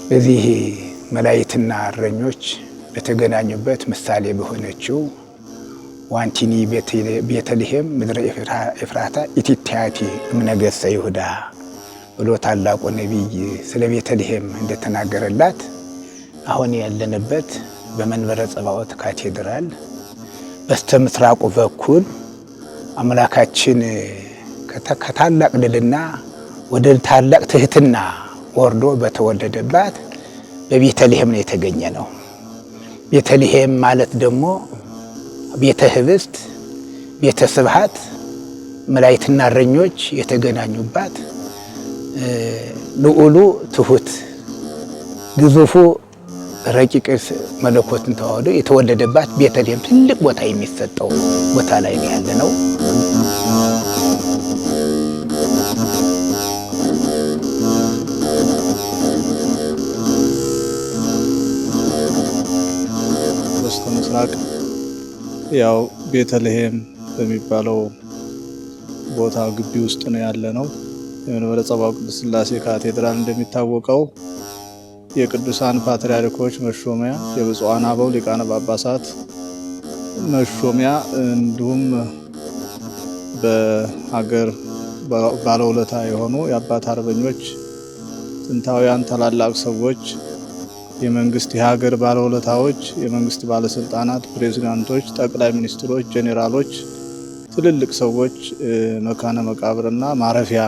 በዚህ መላእክትና እረኞች በተገናኙበት ምሳሌ በሆነችው ዋንቲኒ ቤተልሔም ምድረ ኤፍራታ ኢቲታቲ እምነገሠ ይሁዳ ብሎ ታላቁ ነቢይ ስለ ቤተልሔም እንደተናገረላት አሁን ያለንበት በመንበረ ጸባዖት ካቴድራል በስተምስራቁ በኩል አምላካችን ከታላቅ ድልና ወደ ታላቅ ትህትና ወርዶ በተወለደባት በቤተልሔም ነው የተገኘ ነው። ቤተልሔም ማለት ደግሞ ቤተ ህብስት፣ ቤተ ስብሐት፣ መላእክትና እረኞች የተገናኙባት ልዑሉ ትሁት ግዙፉ ረቂቅ መለኮትን ተዋህዶ የተወለደባት ቤተልሔም ትልቅ ቦታ የሚሰጠው ቦታ ላይ ነው ያለነው። በስተምስራቅ ያው ቤተልሔም በሚባለው ቦታ ግቢ ውስጥ ነው ያለነው። የመንበረ ጸባዖት ቅድስት ሥላሴ ካቴድራል እንደሚታወቀው የቅዱሳን ፓትርያርኮች መሾሚያ፣ የብፁዓን አበው ሊቃነ ጳጳሳት መሾሚያ እንዲሁም በሀገር ባለውለታ የሆኑ የአባት አርበኞች ጥንታውያን ታላላቅ ሰዎች የመንግስት የሀገር ባለውለታዎች፣ የመንግስት ባለስልጣናት፣ ፕሬዝዳንቶች፣ ጠቅላይ ሚኒስትሮች፣ ጄኔራሎች፣ ትልልቅ ሰዎች መካነ መቃብርና ማረፊያ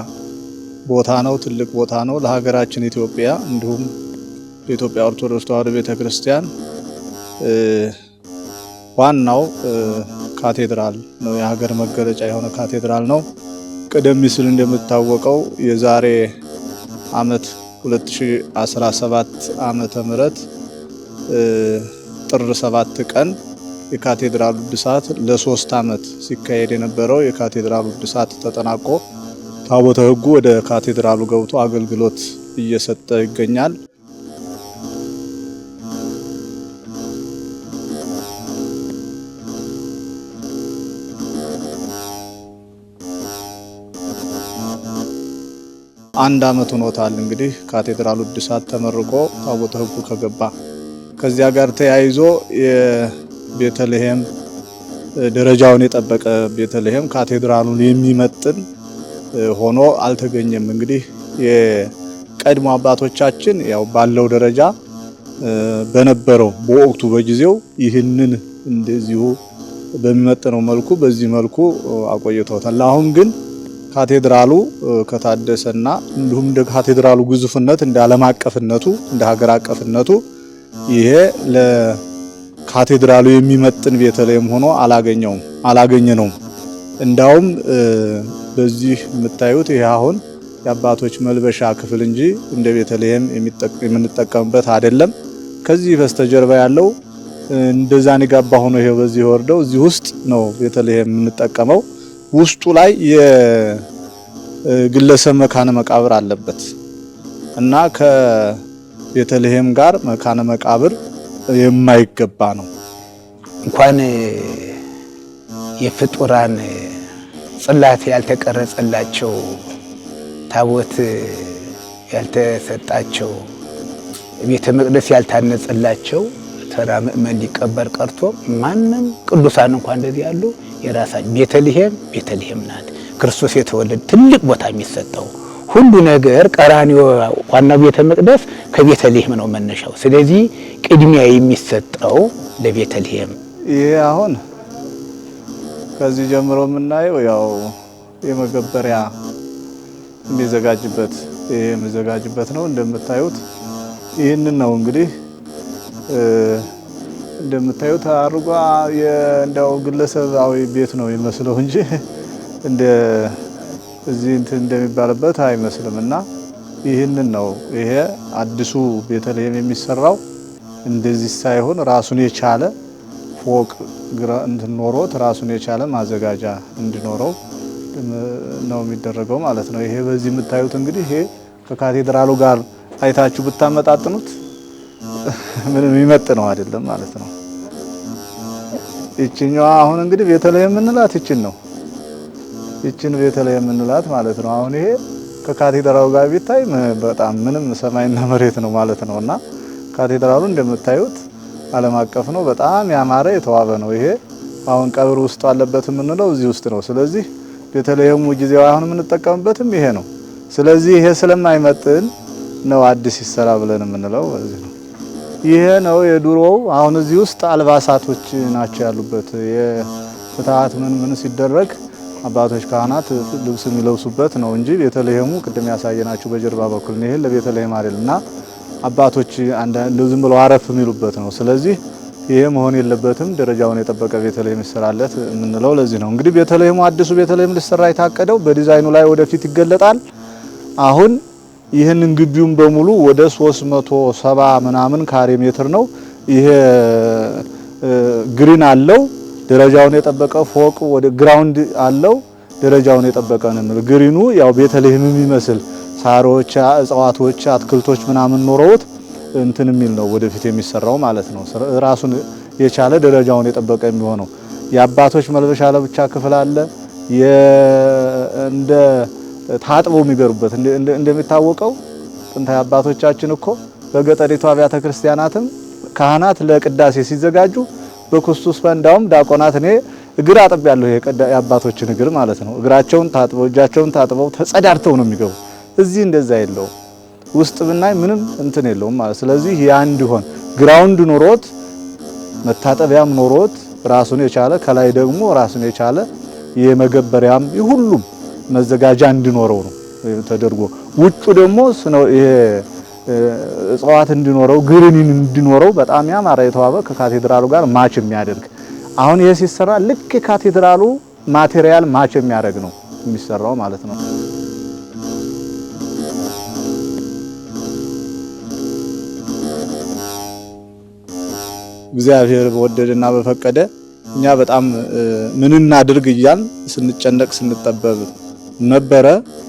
ቦታ ነው። ትልቅ ቦታ ነው ለሀገራችን ኢትዮጵያ። እንዲሁም የኢትዮጵያ ኦርቶዶክስ ተዋሕዶ ቤተክርስቲያን ዋናው ካቴድራል ነው። የሀገር መገለጫ የሆነ ካቴድራል ነው። ቀደም ሲል እንደምታወቀው የዛሬ ዓመት 2017 ዓመተ ምህረት ጥር 7 ቀን የካቴድራሉ እድሳት ለ3 ዓመት ሲካሄድ የነበረው የካቴድራሉ እድሳት ተጠናቆ ታቦተ ሕጉ ወደ ካቴድራሉ ገብቶ አገልግሎት እየሰጠ ይገኛል። አንድ ዓመት ሆኖታል እንግዲህ ካቴድራሉ እድሳት ተመርቆ ታቦተ ሕጉ ከገባ። ከዚያ ጋር ተያይዞ የቤተልሔም ደረጃውን የጠበቀ ቤተልሔም ካቴድራሉን የሚመጥን ሆኖ አልተገኘም። እንግዲህ የቀድሞ አባቶቻችን ያው ባለው ደረጃ በነበረው በወቅቱ በጊዜው ይህንን እንደዚሁ በሚመጥነው መልኩ በዚህ መልኩ አቆይተውታል። አሁን ግን ካቴድራሉ ከታደሰና እንዲሁም እንደ ካቴድራሉ ግዙፍነት እንደ ዓለም አቀፍነቱ እንደ ሀገር አቀፍነቱ ይሄ ለካቴድራሉ የሚመጥን ቤተልሔም ሆኖ አላገኘነውም። እንዳውም በዚህ የምታዩት ይሄ አሁን የአባቶች መልበሻ ክፍል እንጂ እንደ ቤተልሔም የምንጠቀምበት አይደለም። ከዚህ በስተጀርባ ያለው እንደዛን ጋባ ሆኖ ይሄ በዚህ ወርደው እዚህ ውስጥ ነው ቤተልሔም የምንጠቀመው። ውስጡ ላይ የግለሰብ መካነ መቃብር አለበት እና ከቤተልሔም ጋር መካነ መቃብር የማይገባ ነው። እንኳን የፍጡራን ጽላት ያልተቀረጸላቸው ታቦት ያልተሰጣቸው ቤተ መቅደስ ያልታነጸላቸው ተራ ምእመን ሊቀበር ቀርቶ ማንም ቅዱሳን እንኳን እንደዚህ ያሉ የራሳቸው ቤተልሔም ናት። ክርስቶስ የተወለደ ትልቅ ቦታ የሚሰጠው ሁሉ ነገር ቀራንዮ ዋናው ቤተ መቅደስ ከቤተልሔም ነው መነሻው። ስለዚህ ቅድሚያ የሚሰጠው ለቤተልሔም። ይሄ አሁን ከዚህ ጀምሮ የምናየው ያው የመገበሪያ የሚዘጋጅበት ነው። እንደምታዩት ይህንን ነው እንግዲህ እንደምታዩት አርጓ እንደው ግለሰባዊ ቤት ነው የሚመስለው እንጂ እንደ እዚህ እንትን እንደሚባልበት አይመስልምና ይህንን ነው። ይሄ አዲሱ ቤተልሔም የሚሰራው እንደዚህ ሳይሆን ራሱን የቻለ ፎቅ እንትን ኖሮት ራሱን የቻለ ማዘጋጃ እንዲኖረው ነው የሚደረገው ማለት ነው። ይሄ በዚህ የምታዩት እንግዲህ ይሄ ከካቴድራሉ ጋር አይታችሁ ብታመጣጥኑት ምንም የሚመጥነው አይደለም ማለት ነው። ይችኛዋ አሁን እንግዲህ ቤተልሔም የምንላት ይችን ነው። ይችን ቤተልሔም የምንላት ማለት ነው። አሁን ይሄ ከካቴድራሉ ጋር ቢታይ በጣም ምንም ሰማይና መሬት ነው ማለት ነውና ካቴድራሉ እንደምታዩት ዓለም አቀፍ ነው። በጣም ያማረ የተዋበ ነው። ይሄ አሁን ቀብር ውስጥ አለበት የምንለው እዚህ ውስጥ ነው። ስለዚህ ቤተልሔሙ ጊዜው አሁን የምንጠቀምበትም ይሄ ነው። ስለዚህ ይሄ ስለማይመጥን ነው አዲስ ይሰራ ብለን የምንለው እዚህ ነው። ይሄ ነው የድሮው። አሁን እዚህ ውስጥ አልባሳቶች ናቸው ያሉበት። የፍትሃት ምን ሲደረግ አባቶች ካህናት ልብስ የሚለብሱበት ነው እንጂ ቤተልሔሙ ቅድም ያሳየናችሁ በጀርባ በኩል ነው። ይሄ ለቤተልሔም አይደልና አባቶች ዝም ብለው አረፍ የሚሉበት ነው። ስለዚህ ይሄ መሆን የለበትም። ደረጃውን የጠበቀ ቤተልሔም ይሰራለት የምንለው ለዚህ ነው። እንግዲህ ቤተልሔሙ አዲሱ ቤተልሔም ሊሰራ የታቀደው በዲዛይኑ ላይ ወደፊት ይገለጣል። አሁን ይህንን ግቢውን በሙሉ ወደ 370 ምናምን ካሬ ሜትር ነው። ይሄ ግሪን አለው ደረጃውን የጠበቀ ፎቅ ወደ ግራውንድ አለው ደረጃውን የጠበቀ ነው። ግሪኑ ያው ቤተልሔም የሚመስል ሳሮች፣ እጽዋቶች፣ አትክልቶች ምናምን ኖረውት እንትን የሚል ነው ወደፊት የሚሰራው ማለት ነው። ራሱን የቻለ ደረጃውን የጠበቀ የሚሆነው የአባቶች መልበሻ ለብቻ ክፍል አለ። እንደ ታጥበው የሚገሩበት እንደሚታወቀው ጥንታዊ አባቶቻችን እኮ በገጠሪቱ አብያተ ክርስቲያናትም ካህናት ለቅዳሴ ሲዘጋጁ በክርስቶስ ፈንዳውም ዲያቆናት እኔ እግር አጥብ ያለው የአባቶችን እግር ማለት ነው። እግራቸውን ታጥበው እጃቸውን ታጥበው ተጸዳድተው ነው የሚገቡ። እዚህ እንደዛ የለው ውስጥ ብናይ ምንም እንትን የለውም ማለት። ስለዚህ ያ እንዲሆን ግራውንድ ኖሮት መታጠቢያም ኖሮት ራሱን የቻለ ከላይ ደግሞ ራሱን የቻለ የመገበሪያም ሁሉም መዘጋጃ እንዲኖረው ነው ተደርጎ ውጩ ደግሞ ይሄ እጽዋት እንዲኖረው ግሪን እንዲኖረው በጣም ያማረ የተዋበ ከካቴድራሉ ጋር ማች የሚያደርግ አሁን ይሄ ሲሰራ ልክ የካቴድራሉ ማቴሪያል ማች የሚያደርግ ነው የሚሰራው ማለት ነው። እግዚአብሔር በወደደና በፈቀደ እኛ በጣም ምን እናድርግ እያል ስንጨነቅ ስንጠበብ ነበረ።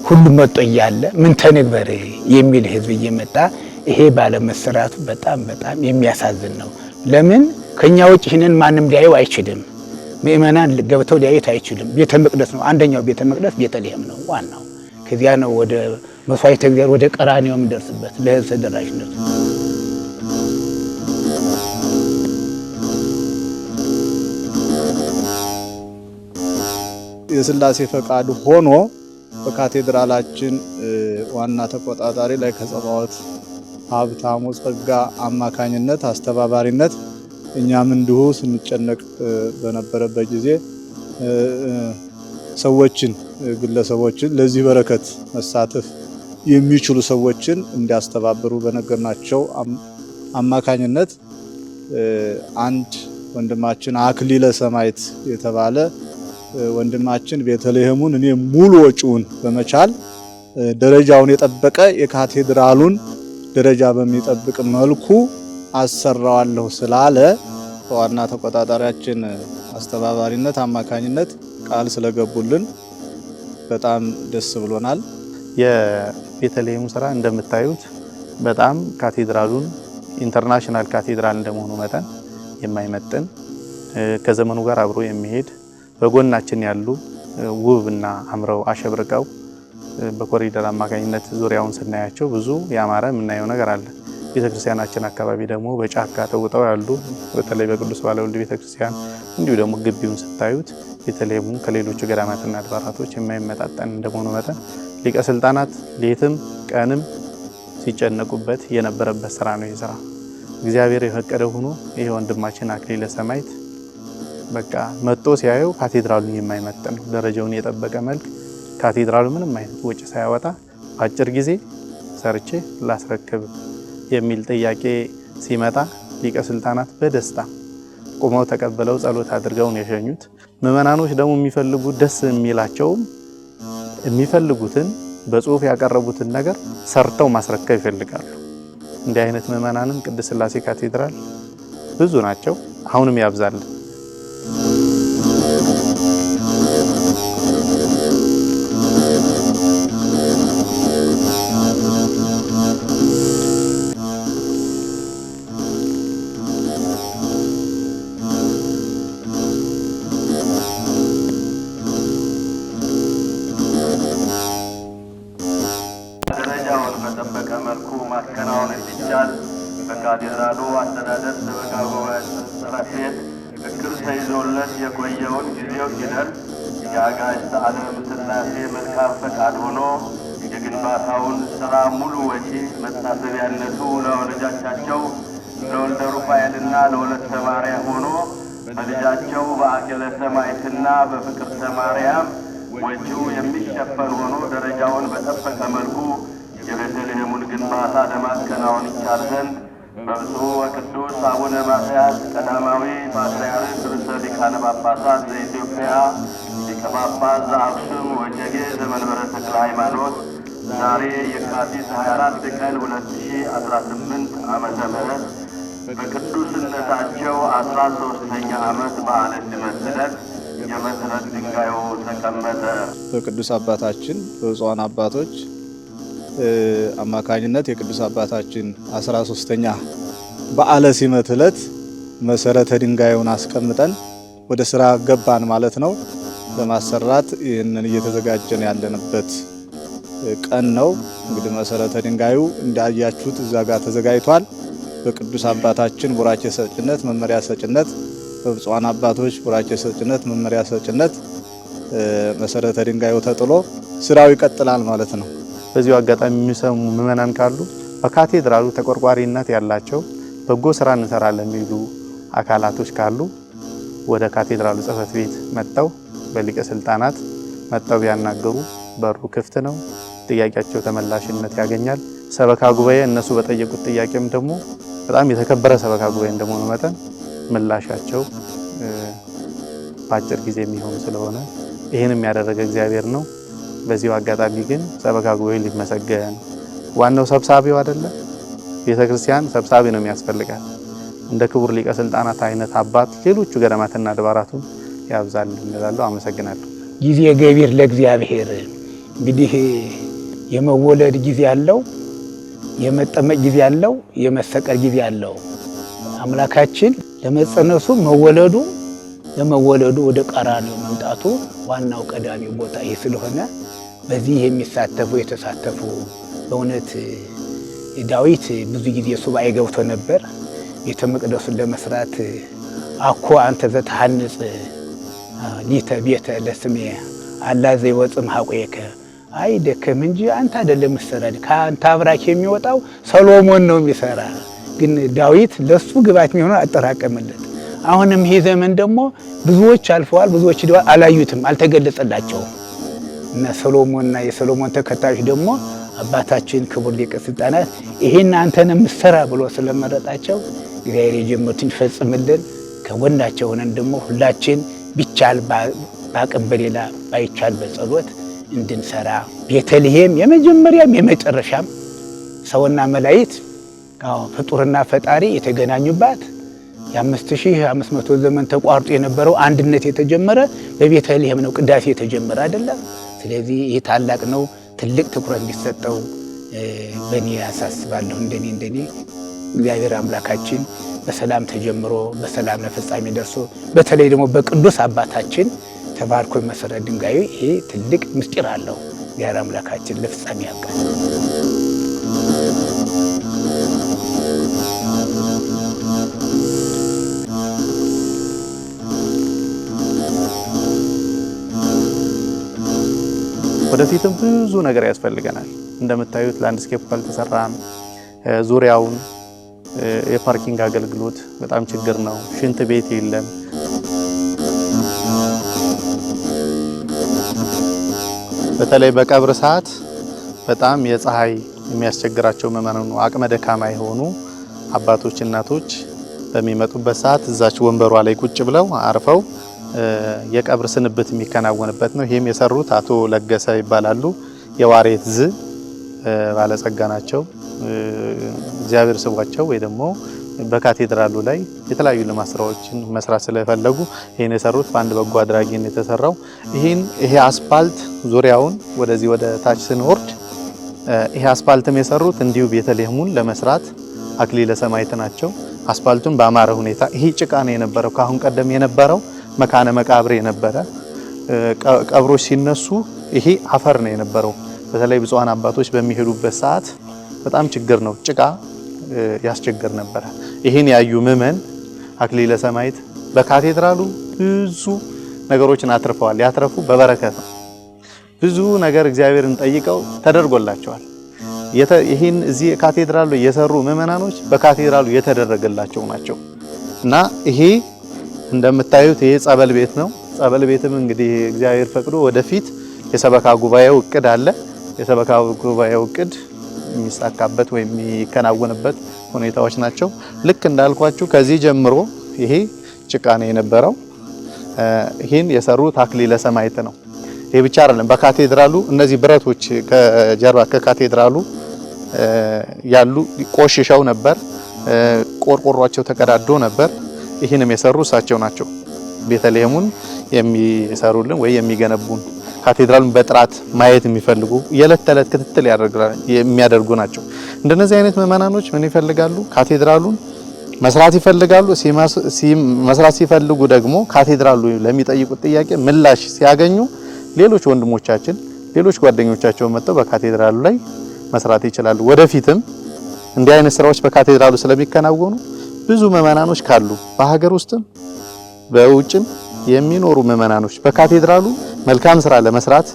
ሁሉም መጥቶ እያለ ምን ተነግበር የሚል ህዝብ እየመጣ ይሄ ባለመሰራቱ በጣም የሚያሳዝን ነው። ለምን ከኛ ውጭ ይሄንን ማንም ሊያየው አይችልም። ምእመናን ገብተው ሊያዩት አይችልም። ቤተ መቅደስ ነው አንደኛው ቤተ መቅደስ ቤተልሔም ነው ዋናው። ከዚያ ነው ወደ መስዋዕተ እግዚአብሔር ወደ ቀራንዮ የምንደርስበት ለህዝብ ተደራሽነት። የሥላሴ ፈቃድ ሆኖ በካቴድራላችን ዋና ተቆጣጣሪ ላይ ከጸባዖት ሀብታሙ ጸጋ አማካኝነት አስተባባሪነት እኛም እንዲሁ ስንጨነቅ በነበረበት ጊዜ ሰዎችን ግለሰቦችን ለዚህ በረከት መሳተፍ የሚችሉ ሰዎችን እንዲያስተባብሩ በነገርናቸው አማካኝነት አንድ ወንድማችን አክሊለ ሰማዕት የተባለ ወንድማችን ቤተልሔሙን እኔ ሙሉ ወጪውን በመቻል ደረጃውን የጠበቀ የካቴድራሉን ደረጃ በሚጠብቅ መልኩ አሰራዋለሁ ስላለ በዋና ተቆጣጣሪያችን አስተባባሪነት አማካኝነት ቃል ስለገቡልን በጣም ደስ ብሎናል። የቤተልሔሙ ስራ እንደምታዩት በጣም ካቴድራሉን ኢንተርናሽናል ካቴድራል እንደመሆኑ መጠን የማይመጥን ከዘመኑ ጋር አብሮ የሚሄድ በጎናችን ያሉ ውብና አምረው አሸብርቀው በኮሪደር አማካኝነት ዙሪያውን ስናያቸው ብዙ ያማረ የምናየው ነገር አለ። ቤተክርስቲያናችን አካባቢ ደግሞ በጫካ ተውጠው ያሉ በተለይ በቅዱስ ባለወልድ ቤተክርስቲያን እንዲሁ ደግሞ ግቢውን ስታዩት ቤተልሔሙ ከሌሎች ገዳማትና አድባራቶች የማይመጣጠን እንደመሆኑ መጠን ሊቀ ስልጣናት ሌትም ቀንም ሲጨነቁበት የነበረበት ስራ ነው። ይስራ እግዚአብሔር የፈቀደ ሆኖ ይሄ ወንድማችን አክሊለ ሰማዕት በቃ መጥቶ ሲያየው ካቴድራሉን የማይመጥን ነው። ደረጃውን የጠበቀ መልክ ካቴድራሉ ምንም አይነት ወጪ ሳያወጣ በአጭር ጊዜ ሰርቼ ላስረክብ የሚል ጥያቄ ሲመጣ ሊቀ ስልጣናት በደስታ ቆመው ተቀበለው ጸሎት አድርገው ነው የሸኙት። ምእመናኖች ደግሞ የሚፈልጉት ደስ የሚላቸውም የሚፈልጉትን በጽሁፍ ያቀረቡትን ነገር ሰርተው ማስረከብ ይፈልጋሉ። እንዲህ አይነት ምእመናንም ቅድስት ሥላሴ ካቴድራል ብዙ ናቸው። አሁንም ያብዛልን። ማከናወን እንዲቻል በካቴድራሉ አስተዳደር ሰበካ ጉባኤ ጽሕፈት ቤት እቅድ ተይዞለት የቆየውን ጊዜው ሲደርስ የአጋዕዝተ ዓለም ሥላሴ መልካም ፈቃድ ሆኖ የግንባታውን ሥራ ሙሉ ወጪ መታሰቢያነቱ ለወላጆቻቸው ለወልደ ሩፋኤልና ለወለተ ማርያም ሆኖ በልጃቸው በአኬለ ሰማዕትና በፍቅርተ ማርያም ወጪው የሚሸፈን ሆኖ ደረጃውን በጠበቀ መልኩ የቤተልሔሙን ግንባታ ለማከናወን ይቻል ዘንድ በብፁዕ ወቅዱስ አቡነ ማትያስ ቀዳማዊ ፓትርያርክ ርዕሰ ሊቃነ ጳጳሳት ዘኢትዮጵያ ሊቀ ጳጳስ ዘአክሱም ወዕጨጌ ዘመንበረ ተክለ ሃይማኖት ዛሬ የካቲት 24 ቀን 2018 ዓመተ ምህረት በቅዱስነታቸው 13ኛ ዓመት በዓለ ሲመት ዕለት የመሠረት ድንጋዩ ተቀመጠ። በቅዱስ አባታችን በብፁዓን አባቶች አማካኝነት የቅዱስ አባታችን 13ኛ በዓለ ሲመት ዕለት መሠረተ ድንጋዩን አስቀምጠን ወደ ስራ ገባን ማለት ነው። ለማሰራት ይህንን እየተዘጋጀን ያለንበት ቀን ነው። እንግዲህ መሠረተ ድንጋዩ እንዳያችሁት እዛ ጋር ተዘጋጅቷል። በቅዱስ አባታችን ቡራኬ ሰጭነት መመሪያ ሰጭነት በብፁዓን አባቶች ቡራኬ ሰጭነት መመሪያ ሰጭነት መሠረተ ድንጋዩ ተጥሎ ስራው ይቀጥላል ማለት ነው። በዚሁ አጋጣሚ የሚሰሙ ምዕመናን ካሉ በካቴድራሉ ተቆርቋሪነት ያላቸው በጎ ስራ እንሰራለን የሚሉ አካላቶች ካሉ ወደ ካቴድራሉ ጽሕፈት ቤት መጥተው በሊቀ ስልጣናት መጥተው ቢያናገሩ በሩ ክፍት ነው። ጥያቄያቸው ተመላሽነት ያገኛል። ሰበካ ጉባኤ እነሱ በጠየቁት ጥያቄም ደግሞ በጣም የተከበረ ሰበካ ጉባኤ እንደመሆኑ መጠን ምላሻቸው በአጭር ጊዜ የሚሆን ስለሆነ ይህንም ያደረገ እግዚአብሔር ነው። በዚሁ አጋጣሚ ግን ሰበካ ጉባኤ ሊመሰገን ዋናው ሰብሳቢው አይደለም። ቤተክርስቲያን ሰብሳቢ ነው የሚያስፈልጋል። እንደ ክቡር ሊቀ ስልጣናት አይነት አባት ሌሎቹ ገዳማትና አድባራቱን ያብዛል እንላለን። አመሰግናለሁ። ጊዜ ገቢር ለእግዚአብሔር። እንግዲህ የመወለድ ጊዜ አለው፣ የመጠመቅ ጊዜ አለው፣ የመሰቀል ጊዜ አለው። አምላካችን ለመጸነሱ መወለዱ ለመወለዱ ወደ ቀራንዮ መምጣቱ ዋናው ቀዳሚ ቦታ ይህ ስለሆነ በዚህ የሚሳተፉ የተሳተፉ በእውነት ዳዊት ብዙ ጊዜ ሱባኤ ገብቶ ነበር። ቤተ መቅደሱን ለመስራት አኮ አንተ ዘተሐንጽ ሊተ ቤተ ለስሜ አላ ዘይወፅም ሐቆየከ አይ ደከም እንጂ አንተ አይደለም ምሰራድ ከአንተ አብራክ የሚወጣው ሰሎሞን ነው የሚሰራ። ግን ዳዊት ለሱ ግባት የሚሆነው አጠራቀመለት። አሁንም ይሄ ዘመን ደግሞ ብዙዎች አልፈዋል፣ ብዙዎች አላዩትም፣ አልተገለጸላቸውም። እና ሰሎሞንና የሰሎሞን ተከታዮች ደግሞ አባታችን ክቡር ሊቀ ስልጣናት ይሄን አንተን ምሰራ ብሎ ስለመረጣቸው እግዚአብሔር የጀመሩትን ይፈጽምልን። ከጎናቸው ሆነን ደግሞ ሁላችን ቢቻል ባቅም በሌላ ባይቻል በጸሎት እንድንሰራ ቤተልሔም የመጀመሪያም የመጨረሻም ሰውና መላእክት ፍጡርና ፈጣሪ የተገናኙባት የ5500 ዘመን ተቋርጦ የነበረው አንድነት የተጀመረ በቤተልሔም ነው። ቅዳሴ የተጀመረ አይደለ? ስለዚህ ይህ ታላቅ ነው። ትልቅ ትኩረት እንዲሰጠው በእኔ ያሳስባለሁ። እንደኔ እግዚአብሔር አምላካችን በሰላም ተጀምሮ በሰላም ለፍጻሜ ደርሶ በተለይ ደግሞ በቅዱስ አባታችን ተባርኮ መሠረት ድንጋዩ ይሄ ትልቅ ምስጢር አለው። እግዚአብሔር አምላካችን ለፍጻሜ ያብቃል። ወደፊትም ብዙ ነገር ያስፈልገናል። እንደምታዩት ላንድስኬፕ ካልተሰራም ዙሪያውን የፓርኪንግ አገልግሎት በጣም ችግር ነው። ሽንት ቤት የለም። በተለይ በቀብር ሰዓት በጣም የፀሐይ የሚያስቸግራቸው ምዕመናን አቅመ ደካማ የሆኑ አባቶች እናቶች በሚመጡበት ሰዓት እዛች ወንበሯ ላይ ቁጭ ብለው አርፈው የቀብር ስንብት የሚከናወንበት ነው። ይሄም የሰሩት አቶ ለገሰ ይባላሉ። የዋሬት ባለጸጋ ናቸው። እግዚአብሔር ስቧቸው ወይ ደግሞ በካቴድራሉ ላይ የተለያዩ ልማት ስራዎችን መስራት ስለፈለጉ ይሄን የሰሩት በአንድ በጎ አድራጊ ነው የተሰራው። ይሄ አስፋልት ዙሪያውን ወደዚህ ወደ ታች ስንወርድ ይሄ አስፋልትም የሰሩት እንዲሁ ቤተልሔሙን ለመስራት አክሊለ ሰማዕት ናቸው። አስፋልቱን በአማረ ሁኔታ ይሄ ጭቃ ነው የነበረው። ካሁን ቀደም የነበረው መካነ መቃብር የነበረ ቀብሮች ሲነሱ ይሄ አፈር ነው የነበረው። በተለይ ብፁዓን አባቶች በሚሄዱበት ሰዓት በጣም ችግር ነው። ጭቃ ያስቸግር ነበር። ይሄን ያዩ ምዕመን አክሊለ ሰማዕት በካቴድራሉ ብዙ ነገሮችን አትርፈዋል። ያትረፉ በበረከት ነው። ብዙ ነገር እግዚአብሔርን ጠይቀው ተደርጎላቸዋል። ይሄን እዚህ ካቴድራሉ የሰሩ ምዕመናኖች በካቴድራሉ የተደረገላቸው ናቸው እና ይሄ እንደምታዩት ይሄ ጸበል ቤት ነው። ጸበል ቤትም እንግዲህ እግዚአብሔር ፈቅዶ ወደፊት የሰበካ ጉባኤው እቅድ አለ። የሰበካ ጉባኤው እቅድ የሚሳካበት ወይም የሚከናወንበት ሁኔታዎች ናቸው። ልክ እንዳልኳችሁ ከዚህ ጀምሮ ይሄ ጭቃ ነው የነበረው። ይሄን የሰሩት አክሊለ ሰማዕት ነው። ይሄ ብቻ አይደለም። በካቴድራሉ እነዚህ ብረቶች ከጀርባ ከካቴድራሉ ያሉ ቆሽሸው ነበር። ቆርቆሯቸው ተቀዳዶ ነበር። ይህንም የሰሩ እሳቸው ናቸው። ቤተልሔሙን የሚሰሩልን ወይ የሚገነቡን ካቴድራሉን በጥራት ማየት የሚፈልጉ የዕለት ተዕለት ክትትል የሚያደርጉ ናቸው። እንደነዚህ አይነት ምዕመናኖች ምን ይፈልጋሉ? ካቴድራሉን መስራት ይፈልጋሉ። መስራት ሲፈልጉ ደግሞ ካቴድራሉ ለሚጠይቁት ጥያቄ ምላሽ ሲያገኙ ሌሎች ወንድሞቻችን፣ ሌሎች ጓደኞቻቸው መጥተው በካቴድራሉ ላይ መስራት ይችላሉ። ወደፊትም እንዲህ አይነት ስራዎች በካቴድራሉ ስለሚከናወኑ ብዙ ምዕመናኖች ካሉ በሀገር ውስጥም በውጭም የሚኖሩ ምዕመናኖች በካቴድራሉ መልካም ስራ ለመስራት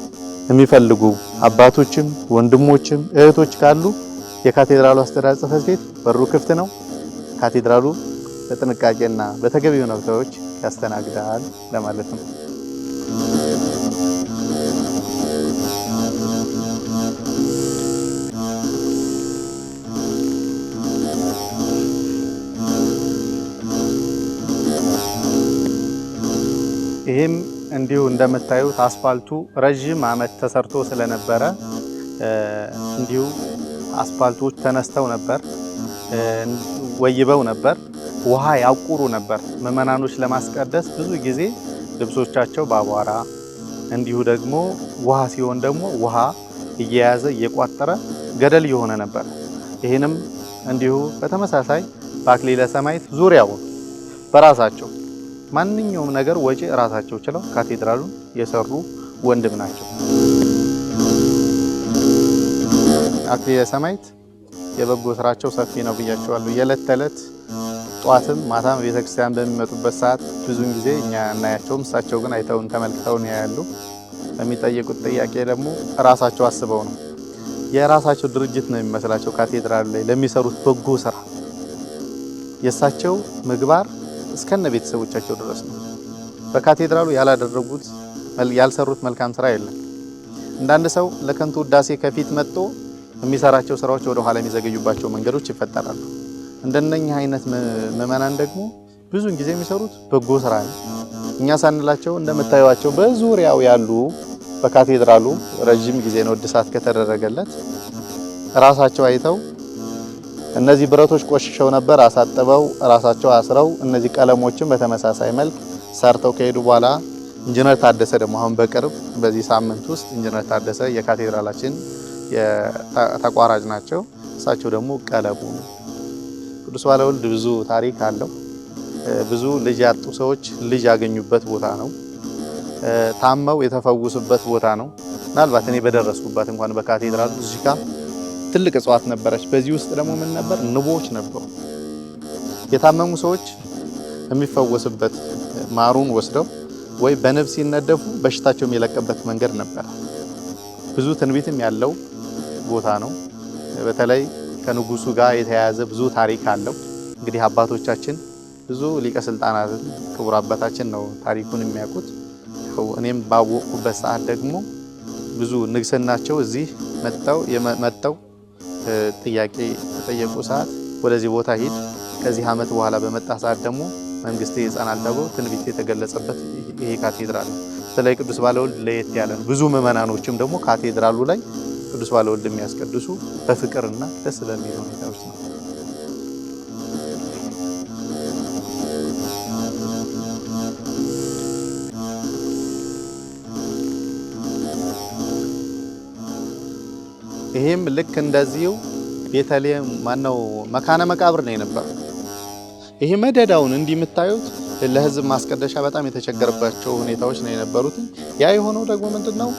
የሚፈልጉ አባቶችም ወንድሞችም እህቶች ካሉ የካቴድራሉ አስተዳደር ጽሕፈት ቤት በሩ ክፍት ነው። ካቴድራሉ በጥንቃቄና በተገቢ ሁኔታዎች ያስተናግዳል ለማለት ነው። ይህም እንዲሁ እንደምታዩት አስፋልቱ ረጅም ዓመት ተሰርቶ ስለነበረ እንዲሁ አስፋልቶች ተነስተው ነበር፣ ወይበው ነበር፣ ውሃ ያቁሩ ነበር። ምዕመናኖች ለማስቀደስ ብዙ ጊዜ ልብሶቻቸው በአቧራ እንዲሁ ደግሞ ውሃ ሲሆን ደግሞ ውሃ እየያዘ እየቋጠረ ገደል የሆነ ነበር። ይህንም እንዲሁ በተመሳሳይ በአክሊለ ሰማዕት ዙሪያውን በራሳቸው ማንኛውም ነገር ወጪ ራሳቸው ችለው ካቴድራሉን የሰሩ ወንድም ናቸው። አክሊለ ሰማዕት የበጎ ስራቸው ሰፊ ነው ብያቸዋለሁ። የዕለት ተዕለት ጧትም ማታም ቤተክርስቲያን በሚመጡበት ሰዓት ብዙውን ጊዜ እኛ እናያቸውም፣ እሳቸው ግን አይተውን ተመልክተውን ያያሉ። በሚጠየቁት ጥያቄ ደግሞ ራሳቸው አስበው ነው። የራሳቸው ድርጅት ነው የሚመስላቸው ካቴድራሉ ላይ ለሚሰሩት በጎ ስራ የእሳቸው ምግባር እስከነ ቤተሰቦቻቸው ድረስ ነው። በካቴድራሉ ያላደረጉት ያልሰሩት መልካም ስራ የለም። እንዳንድ ሰው ለከንቱ ውዳሴ ከፊት መጥቶ የሚሰራቸው ስራዎች ወደ ኋላ የሚዘገዩባቸው መንገዶች ይፈጠራሉ። እንደነኛ አይነት ምዕመናን ደግሞ ብዙውን ጊዜ የሚሰሩት በጎ ስራ ነው። እኛ ሳንላቸው እንደምታዩዋቸው በዙሪያው ያሉ በካቴድራሉ ረጅም ጊዜ ነው እድሳት ከተደረገለት ራሳቸው አይተው እነዚህ ብረቶች ቆሽሸው ነበር፣ አሳጥበው ራሳቸው አስረው እነዚህ ቀለሞችን በተመሳሳይ መልክ ሰርተው ከሄዱ በኋላ ኢንጂነር ታደሰ ደግሞ አሁን በቅርብ በዚህ ሳምንት ውስጥ ኢንጂነር ታደሰ የካቴድራላችን ተቋራጭ ናቸው። እሳቸው ደግሞ ቀለሙ ቅዱስ ባለወልድ ብዙ ታሪክ አለው። ብዙ ልጅ ያጡ ሰዎች ልጅ ያገኙበት ቦታ ነው። ታመው የተፈወሱበት ቦታ ነው። ምናልባት እኔ በደረስኩበት እንኳን በካቴድራሉ እዚህ ጋር ትልቅ እጽዋት ነበረች። በዚህ ውስጥ ደግሞ ምን ነበር? ንቦች ነበሩ። የታመሙ ሰዎች የሚፈወስበት ማሩን ወስደው ወይ በንብ ሲነደፉ በሽታቸው የሚለቀበት መንገድ ነበር። ብዙ ትንቢትም ያለው ቦታ ነው። በተለይ ከንጉሱ ጋር የተያያዘ ብዙ ታሪክ አለው። እንግዲህ አባቶቻችን ብዙ ሊቀ ስልጣናት ክቡር አባታችን ነው ታሪኩን የሚያውቁት። እኔም ባወቅኩበት ሰዓት ደግሞ ብዙ ንግስናቸው እዚህ መጥተው ጥያቄ ተጠየቁ ሰዓት ወደዚህ ቦታ ሂድ፣ ከዚህ ዓመት በኋላ በመጣ ሰዓት ደግሞ መንግስቴ ይጸናል ተብሎ ትንቢት የተገለጸበት ይሄ ካቴድራል ነው። ስለዚህ ቅዱስ ባለወልድ ለየት ያለ ነው። ብዙ ምዕመናኖችም ደግሞ ካቴድራሉ ላይ ቅዱስ ባለወልድ የሚያስቀድሱ በፍቅርና ደስ በሚል ሁኔታዎች ነው። ይሄም ልክ እንደዚሁ ቤተልሔም ማነው መካነ መቃብር ነው የነበረው። ይሄ መደዳውን እንዲህ የምታዩት ለህዝብ ማስቀደሻ በጣም የተቸገረባቸው ሁኔታዎች ነው የነበሩት። ያ የሆነው ደግሞ ምንድነው?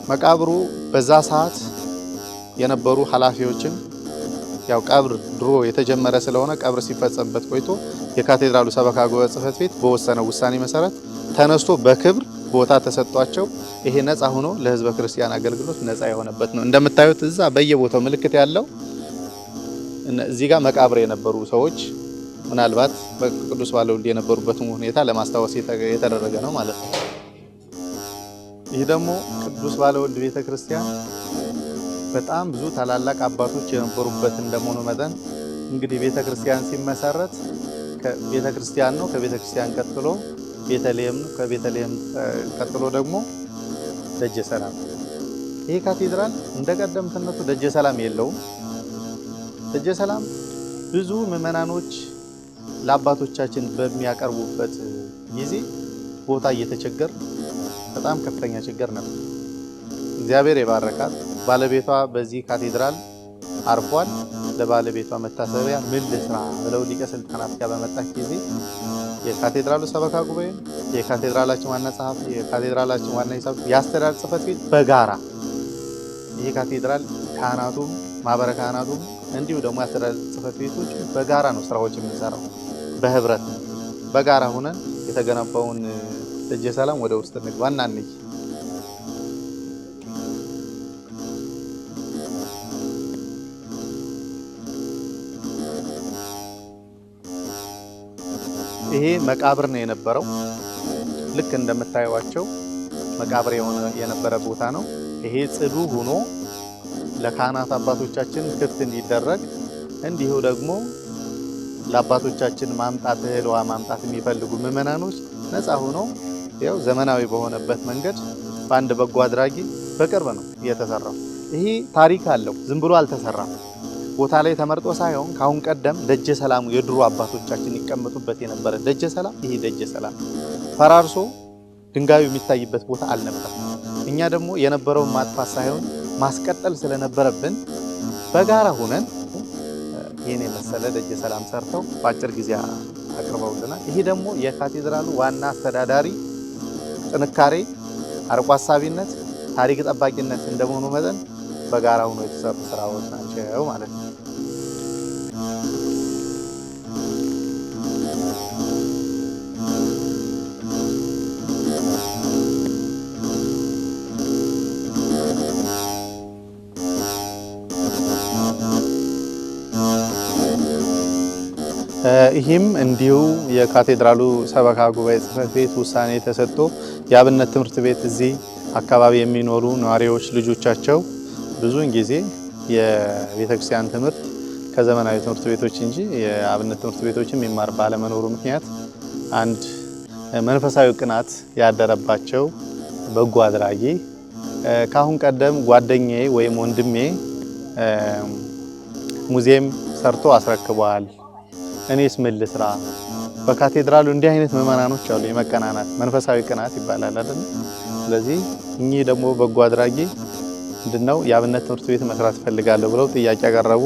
መቃብሩ በዛ ሰዓት የነበሩ ኃላፊዎችን ያው ቀብር ድሮ የተጀመረ ስለሆነ ቀብር ሲፈጸምበት ቆይቶ የካቴድራሉ ሰበካ ጉባኤ ጽሕፈት ቤት በወሰነው ውሳኔ መሰረት ተነስቶ በክብር ቦታ ተሰጥቷቸው ይሄ ነፃ ሆኖ ለሕዝበ ክርስቲያን አገልግሎት ነፃ የሆነበት ነው። እንደምታዩት እዛ በየቦታው ምልክት ያለው እዚህ ጋር መቃብር የነበሩ ሰዎች ምናልባት በቅዱስ ባለወልድ የነበሩበትን ሁኔታ ለማስታወስ የተደረገ ነው ማለት ነው። ይህ ደግሞ ቅዱስ ባለወልድ ቤተክርስቲያን በጣም ብዙ ታላላቅ አባቶች የነበሩበት እንደመሆኑ መጠን እንግዲህ ቤተክርስቲያን ሲመሰረት ከቤተክርስቲያን ነው። ከቤተክርስቲያን ቀጥሎ ቤተልሔም ነው። ከቤተልሔም ቀጥሎ ደግሞ ደጀ ሰላም። ይህ ካቴድራል እንደቀደምትነቱ ደጀ ሰላም የለውም። ደጀ ሰላም ብዙ ምዕመናኖች ለአባቶቻችን በሚያቀርቡበት ጊዜ ቦታ እየተቸገር በጣም ከፍተኛ ችግር ነበር። እግዚአብሔር የባረካት ባለቤቷ በዚህ ካቴድራል አርፏል። ለባለቤቷ መታሰቢያ ምን ልስራ ብለው ሊቀ ስልጣናት ጋር በመጣች ጊዜ የካቴድራሉ ሰበካ ጉባኤ፣ የካቴድራላችን ዋና ጸሐፊ፣ የካቴድራላችን ዋና ሂሳብ፣ የአስተዳደር ጽሕፈት ቤት በጋራ ይሄ ካቴድራል ካህናቱም ማህበረ ካህናቱም እንዲሁ ደግሞ የአስተዳደር ጽሕፈት ቤቶች በጋራ ነው ስራዎች የምንሰራው። በህብረት በጋራ ሆነን የተገነባውን ደጀ ሰላም ወደ ውስጥ እንግባና እንይ። ይሄ መቃብር ነው የነበረው። ልክ እንደምታዩዋቸው መቃብር የነበረ ቦታ ነው። ይሄ ጽዱ ሆኖ ለካህናት አባቶቻችን ክፍት እንዲደረግ እንዲሁ ደግሞ ለአባቶቻችን ማምጣት እህል ውሃ ማምጣት የሚፈልጉ ምዕመናኖች ነፃ ሆኖ ያው ዘመናዊ በሆነበት መንገድ በአንድ በጎ አድራጊ በቅርብ ነው የተሰራው። ይሄ ታሪክ አለው። ዝም ብሎ አልተሰራም። ቦታ ላይ ተመርጦ ሳይሆን ካሁን ቀደም ደጀ ሰላሙ የድሮ አባቶቻችን ይቀመጡበት የነበረ ደጀ ሰላም ይሄ ደጀ ሰላም ፈራርሶ ድንጋዩ የሚታይበት ቦታ አልነበረም። እኛ ደግሞ የነበረውን ማጥፋት ሳይሆን ማስቀጠል ስለነበረብን በጋራ ሆነን ይህን የመሰለ ደጀ ሰላም ሰርተው በአጭር ጊዜ አቅርበውልናል። ይሄ ደግሞ የካቴድራሉ ዋና አስተዳዳሪ ጥንካሬ፣ አርቆ አሳቢነት፣ ታሪክ ጠባቂነት እንደመሆኑ መጠን በጋራ ሆኖ የተሰሩ ስራዎች ናቸው ማለት ነው። ይህም እንዲሁ የካቴድራሉ ሰበካ ጉባኤ ጽሕፈት ቤት ውሳኔ ተሰጥቶ የአብነት ትምህርት ቤት እዚህ አካባቢ የሚኖሩ ነዋሪዎች ልጆቻቸው ብዙውን ጊዜ የቤተክርስቲያን ትምህርት ከዘመናዊ ትምህርት ቤቶች እንጂ የአብነት ትምህርት ቤቶችን የሚማር ባለመኖሩ ምክንያት አንድ መንፈሳዊ ቅናት ያደረባቸው በጎ አድራጊ ካሁን ቀደም ጓደኛዬ ወይም ወንድሜ ሙዚየም ሰርቶ አስረክቧል፣ እኔስ ምን ልስራ? በካቴድራሉ እንዲህ አይነት ምዕመናኖች አሉ። የመቀናናት መንፈሳዊ ቅናት ይባላል አይደል? ስለዚህ እኚህ ደግሞ በጎ አድራጊ ምንድነው የአብነት ትምህርት ቤት መስራት ፈልጋለሁ ብለው ጥያቄ ያቀረቡ።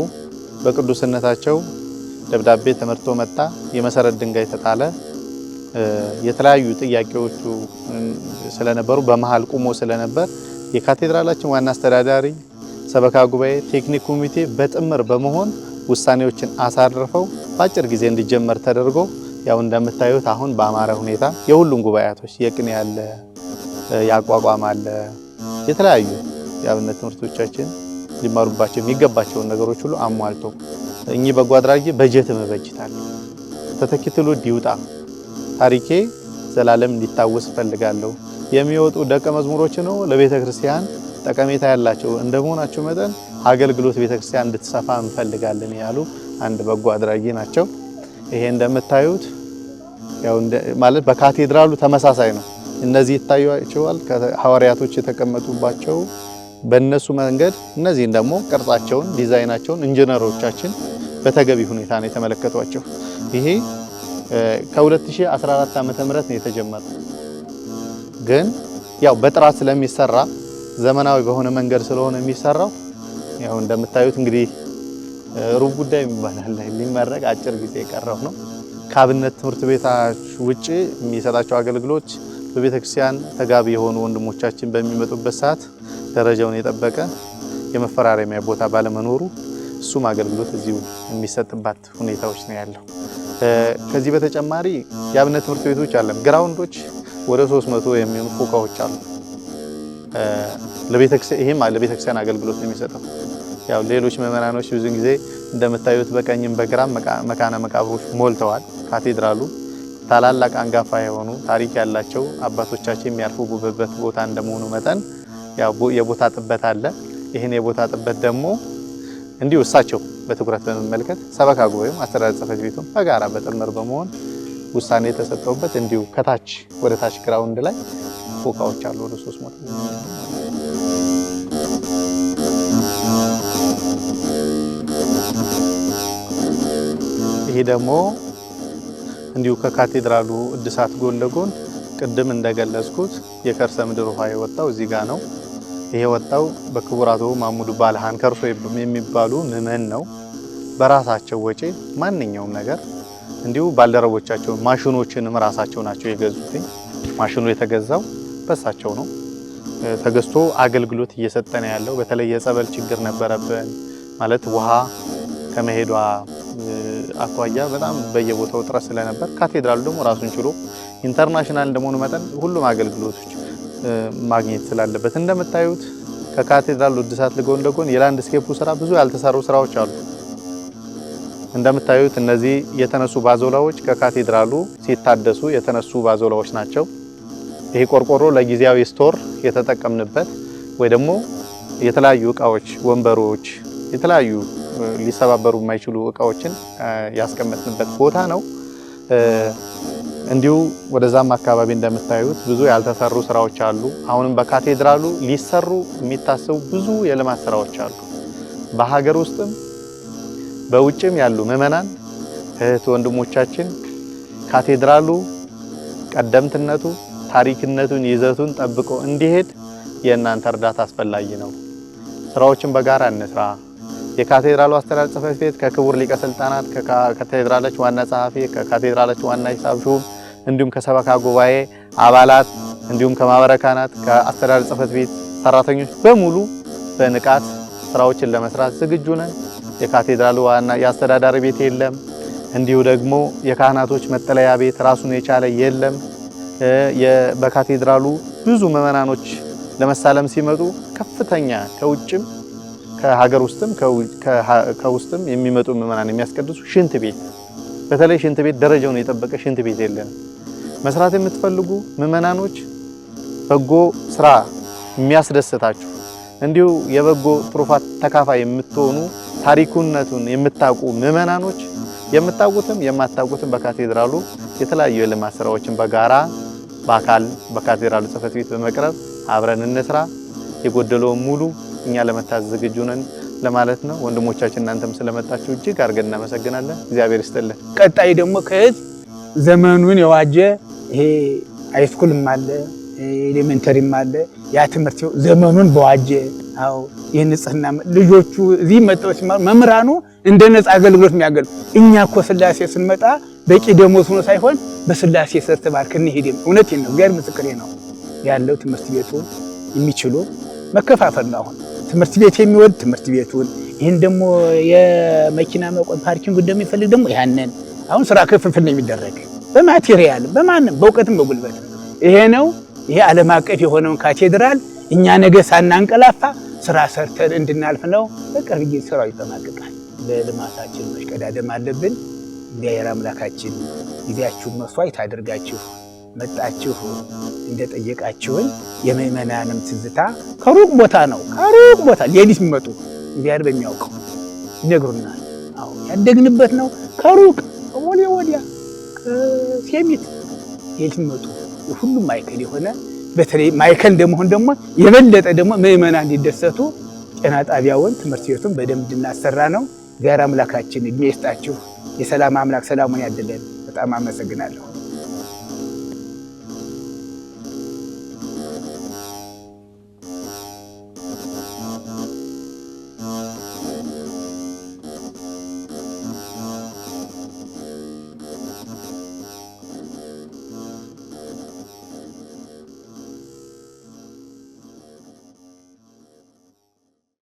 በቅዱስነታቸው ደብዳቤ ተመርቶ መጣ። የመሰረት ድንጋይ ተጣለ። የተለያዩ ጥያቄዎቹ ስለነበሩ በመሃል ቁሞ ስለነበር የካቴድራላችን ዋና አስተዳዳሪ፣ ሰበካ ጉባኤ፣ ቴክኒክ ኮሚቴ በጥምር በመሆን ውሳኔዎችን አሳርፈው በአጭር ጊዜ እንዲጀመር ተደርጎ ያው እንደምታዩት አሁን በአማረ ሁኔታ የሁሉም ጉባኤያቶች የቅኔ ያለ ያቋቋም አለ የተለያዩ የአብነት ትምህርቶቻችን ሊማሩባቸው የሚገባቸውን ነገሮች ሁሉ አሟልቶ እኚህ በጎ አድራጊ በጀት መበጅታል። ተተኪ ትውልድ ይውጣ፣ ታሪኬ ዘላለም እንዲታወስ ፈልጋለሁ፣ የሚወጡ ደቀ መዝሙሮች ነው ለቤተ ክርስቲያን ጠቀሜታ ያላቸው እንደመሆናቸው መጠን አገልግሎት ቤተ ክርስቲያን እንድትሰፋ እንፈልጋለን ያሉ አንድ በጎ አድራጊ ናቸው። ይሄ እንደምታዩት ያው ማለት በካቴድራሉ ተመሳሳይ ነው። እነዚህ ይታያቸዋል ከሐዋርያቶች የተቀመጡባቸው በእነሱ መንገድ እነዚህን ደግሞ ቅርጻቸውን ዲዛይናቸውን ኢንጂነሮቻችን በተገቢ ሁኔታ ነው የተመለከቷቸው። ይሄ ከ2014 ዓመተ ምህረት ነው የተጀመረው። ግን ያው በጥራት ስለሚሰራ ዘመናዊ በሆነ መንገድ ስለሆነ የሚሰራው ያው እንደምታዩት እንግዲህ ሩብ ጉዳይ የሚባል ሊመረቅ አጭር ጊዜ የቀረው ነው። ከአብነት ትምህርት ቤቶች ውጪ የሚሰጣቸው አገልግሎት በቤተክርስቲያን ተጋቢ የሆኑ ወንድሞቻችን በሚመጡበት ሰዓት ደረጃውን የጠበቀ የመፈራረሚያ ቦታ ባለመኖሩ እሱም አገልግሎት እዚሁ የሚሰጥባት ሁኔታዎች ነው ያለው። ከዚህ በተጨማሪ የአብነት ትምህርት ቤቶች አለን። ግራውንዶች ወደ 300 የሚሆኑ ፎቃዎች አሉ። ለቤተክርስቲያን አገልግሎት ነው የሚሰጠው። ያው ሌሎች ምዕመናኖች ብዙ ጊዜ እንደምታዩት በቀኝም በግራም መካነ መቃብሮች ሞልተዋል። ካቴድራሉ ታላላቅ አንጋፋ የሆኑ ታሪክ ያላቸው አባቶቻችን የሚያርፉበት ቦታ እንደመሆኑ መጠን ያው የቦታ ጥበት አለ። ይህን የቦታ ጥበት ደግሞ እንዲሁ እሳቸው በትኩረት በመመልከት ሰበካ ጉባኤም አስተዳደር ጽሕፈት ቤቱም በጋራ በጥምር በመሆን ውሳኔ የተሰጠውበት እንዲሁ ከታች ወደ ታች ግራውንድ ላይ ፎቃዎች አሉ ወደ 300። ይሄ ደግሞ እንዲሁ ከካቴድራሉ እድሳት ጎን ለጎን ቅድም እንደገለጽኩት የከርሰ ምድር ውሃ የወጣው እዚህ ጋር ነው። ይሄ ወጣው በክቡር አቶ ማሙዱ ባልሃን ከርሶ የሚባሉ ምዕመን ነው። በራሳቸው ወጪ ማንኛውም ነገር እንዲሁ ባልደረቦቻቸው ማሽኖችንም ራሳቸው ናቸው የገዙት። ማሽኑ የተገዛው በሳቸው ነው። ተገዝቶ አገልግሎት እየሰጠ ነው ያለው። በተለይ የጸበል ችግር ነበረብን ማለት ውሃ ከመሄዷ አኳያ በጣም በየቦታው ጥረት ስለነበር ካቴድራሉ ደግሞ ራሱን ችሎ ኢንተርናሽናል እንደመሆኑ መጠን ሁሉም አገልግሎቶች ማግኘት ስላለበት እንደምታዩት ከካቴድራሉ እድሳት ጎን ለጎን የላንድስኬፑ ስራ ብዙ ያልተሰሩ ስራዎች አሉ። እንደምታዩት እነዚህ የተነሱ ባዞላዎች ከካቴድራሉ ሲታደሱ የተነሱ ባዞላዎች ናቸው። ይሄ ቆርቆሮ ለጊዜያዊ ስቶር የተጠቀምንበት ወይ ደግሞ የተለያዩ እቃዎች፣ ወንበሮች፣ የተለያዩ ሊሰባበሩ የማይችሉ እቃዎችን ያስቀመጥንበት ቦታ ነው። እንዲሁ ወደዛም አካባቢ እንደምታዩት ብዙ ያልተሰሩ ስራዎች አሉ። አሁንም በካቴድራሉ ሊሰሩ የሚታሰቡ ብዙ የልማት ስራዎች አሉ። በሀገር ውስጥም በውጭም ያሉ ምዕመናን እህት ወንድሞቻችን ካቴድራሉ ቀደምትነቱ ታሪክነቱን ይዘቱን ጠብቆ እንዲሄድ የእናንተ እርዳታ አስፈላጊ ነው። ስራዎችን በጋራ እንስራ። የካቴድራሉ አስተዳደር ጽሕፈት ቤት ከክቡር ሊቀ ስልጣናት ከካቴድራሎች ዋና ጸሐፊ ከካቴድራሎች ዋና ሂሳብ ሹም እንዲሁም ከሰበካ ጉባኤ አባላት እንዲሁም ከማህበረ ካህናት ከአስተዳደር ጽሕፈት ቤት ሰራተኞች በሙሉ በንቃት ስራዎችን ለመስራት ዝግጁ ነን። የካቴድራሉ ዋና የአስተዳዳሪ ቤት የለም። እንዲሁ ደግሞ የካህናቶች መጠለያ ቤት ራሱን የቻለ የለም። በካቴድራሉ ብዙ ምዕመናኖች ለመሳለም ሲመጡ ከፍተኛ ከውጭም ከሀገር ውስጥም ከውስጥም የሚመጡ ምዕመናን የሚያስቀድሱ ሽንት ቤት በተለይ ሽንት ቤት ደረጃውን የጠበቀ ሽንት ቤት የለም። መስራት የምትፈልጉ ምዕመናኖች በጎ ስራ የሚያስደስታችሁ እንዲሁ የበጎ ትሩፋት ተካፋይ የምትሆኑ ታሪኩነቱን የምታውቁ ምዕመናኖች የምታውቁትም የማታውቁትም በካቴድራሉ የተለያዩ የልማት ስራዎችን በጋራ በአካል በካቴድራሉ ጽሕፈት ቤት በመቅረብ አብረን እንስራ። የጎደለውን ሙሉ እኛ ለመታዘዝ ዝግጁ ነን ለማለት ነው። ወንድሞቻችን እናንተም ስለመጣችሁ እጅግ አድርገን እናመሰግናለን። እግዚአብሔር ይስጥልን። ቀጣይ ደግሞ ከህዝብ ዘመኑን የዋጀ ይሄ ሃይስኩልም አለ ኤሌመንተሪም አለ ያ ትምህርት ዘመኑን በዋጀ ይህን ንጽህና ልጆቹ እዚህ መጥተው ሲማሩ መምህራኑ እንደ ነፃ አገልግሎት የሚያገል እኛ እኮ ስላሴ ስንመጣ በቂ ደሞዝ ሆኖ ሳይሆን በስላሴ ስር ተባርከን ሄደን እውነቴን ነው እግዚአብሔር ምስክሬ ነው ያለው ትምህርት ቤቱ የሚችሉ መከፋፈል ነው። አሁን ትምህርት ቤት የሚወድ ትምህርት ቤቱን ይሄን ደግሞ የመኪና መቆም ፓርኪንግ እንደሚፈልግ ደግሞ ያንን አሁን ስራ ክፍፍል ነው የሚደረግ በማቴሪያል በማንም በእውቀትም በጉልበት ይሄ ነው። ይሄ ዓለም አቀፍ የሆነውን ካቴድራል እኛ ነገ ሳናንቀላፋ ስራ ሰርተን እንድናልፍ ነው። በቅርብ ጊዜ ስራው ይጠናቀቃል። ለልማታችን መሽቀዳደም አለብን። እግዚአብሔር አምላካችን ጊዜያችሁን መስዋዕት አድርጋችሁ መጣችሁ እንደጠየቃችሁን የምእመናንም ትዝታ ከሩቅ ቦታ ነው ከሩቅ ቦታ ሌሊት የሚመጡ እግዚአብሔር በሚያውቀው ይነግሩናል። ያደግንበት ነው ከሩቅ ወዲያ ወዲያ ከሴሚት ሌሊት የሚመጡ ሁሉም ማይከል የሆነ በተለይ ማይከል እንደመሆን ደግሞ የበለጠ ደግሞ ምእመናን እንዲደሰቱ ጤና ጣቢያውን ትምህርት ቤቱን በደንብ እንድናሰራ ነው። እግዚአብሔር አምላካችን እድሜ ይስጣችሁ። የሰላም አምላክ ሰላሙን ያድለን። በጣም አመሰግናለሁ።